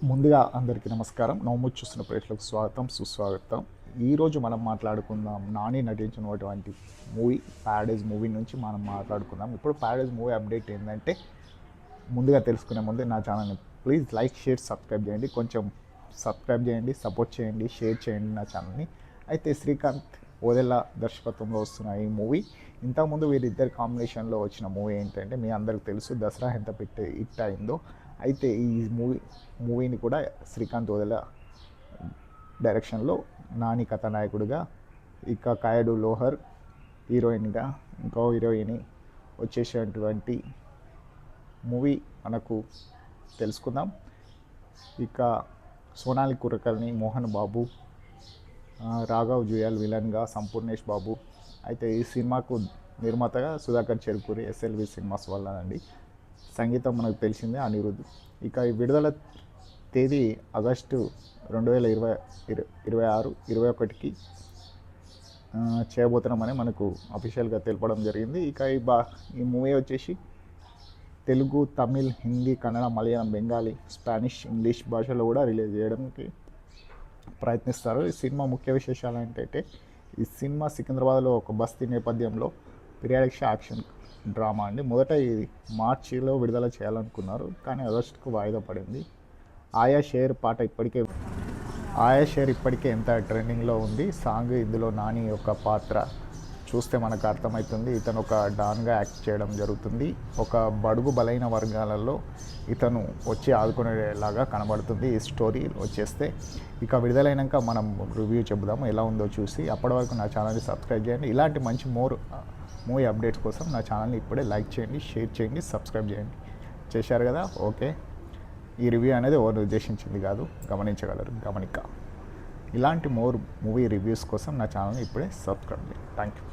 ముందుగా అందరికీ నమస్కారం. నవ్వుముచ్చు చూస్తున్న ప్రేక్షకులకు స్వాగతం, సుస్వాగతం. ఈరోజు మనం మాట్లాడుకుందాం నాని నటించినటువంటి మూవీ ప్యారడైజ్ మూవీ నుంచి మనం మాట్లాడుకుందాం. ఇప్పుడు ప్యారడైజ్ మూవీ అప్డేట్ ఏంటంటే, ముందుగా తెలుసుకునే ముందు నా ఛానల్ని ప్లీజ్ లైక్, షేర్, సబ్స్క్రైబ్ చేయండి. కొంచెం సబ్స్క్రైబ్ చేయండి, సపోర్ట్ చేయండి, షేర్ చేయండి నా ఛానల్ని. అయితే శ్రీకాంత్ ఓదెలా దర్శకత్వంలో వస్తున్న ఈ మూవీ, ఇంతకుముందు వీరిద్దరి కాంబినేషన్లో వచ్చిన మూవీ ఏంటంటే మీ అందరికి తెలుసు, దసరా ఎంత పెట్టి హిట్ అయిందో. అయితే ఈ మూవీని కూడా శ్రీకాంత్ ఓదెలా డైరెక్షన్లో నాని కథానాయకుడిగా, ఇక కాయడు లోహర్ హీరోయిన్గా, ఇంకో హీరోయిన్ వచ్చేసేటువంటి మూవీ మనకు తెలుసుకుందాం. ఇక సోనాలి కురకల్ని మోహన్ బాబు, రాఘవ్ జుయాల్ విలన్గా, సంపూర్ణేష్ బాబు. అయితే ఈ సినిమాకు నిర్మాతగా సుధాకర్ చెరుకూరి, ఎస్ఎల్వి సినిమాస్ వల్ల అండి. సంగీతం మనకు తెలిసిందే, అనిరుద్ధ్. ఇక ఈ విడుదల తేదీ ఆగస్టు 2026-21కి చేయబోతున్నామని మనకు అఫీషియల్గా తెలపడం జరిగింది. ఇక ఈ మూవీ వచ్చేసి తెలుగు, తమిళ్, హిందీ, కన్నడ, మలయాళం, బెంగాలీ, స్పానిష్, ఇంగ్లీష్ భాషలో కూడా రిలీజ్ చేయడానికి ప్రయత్నిస్తారు. ఈ సినిమా ముఖ్య విశేషాలు ఏంటంటే, ఈ సినిమా సికింద్రాబాద్లో ఒక బస్తీ నేపథ్యంలో పీరియాడిక్ యాక్షన్ డ్రామా అండి. మొదట ఇది మార్చిలో విడుదల చేయాలనుకున్నారు, కానీ ఆగస్టుకు వాయిదా పడింది. ఆయా షేర్ ఇప్పటికే ఎంత ట్రెండింగ్లో ఉంది. సాంగ్ ఇందులో నాని యొక్క పాత్ర చూస్తే మనకు అర్థమవుతుంది. ఇతను ఒక డాన్గా యాక్ట్ చేయడం జరుగుతుంది. ఒక బడుగు బలైన వర్గాలలో ఇతను వచ్చి ఆదుకునేలాగా కనబడుతుంది ఈ స్టోరీ వచ్చేస్తే. ఇక విడుదలైనాక మనం రివ్యూ చెబుదాము ఎలా ఉందో చూసి. అప్పటి వరకు నా ఛానల్ని సబ్స్క్రైబ్ చేయండి. ఇలాంటి మంచి మూవీ అప్డేట్స్ కోసం నా ఛానల్ని ఇప్పుడే లైక్ చేయండి, షేర్ చేయండి, సబ్స్క్రైబ్ చేయండి. చేశారు కదా, ఓకే. ఈ రివ్యూ అనేది ఎవరు ఉద్దేశించింది కాదు, గమనించగలరు, గమనిక. ఇలాంటి మూవీ రివ్యూస్ కోసం నా ఛానల్ని ఇప్పుడే సబ్స్క్రైబ్ చేయండి. Thank you.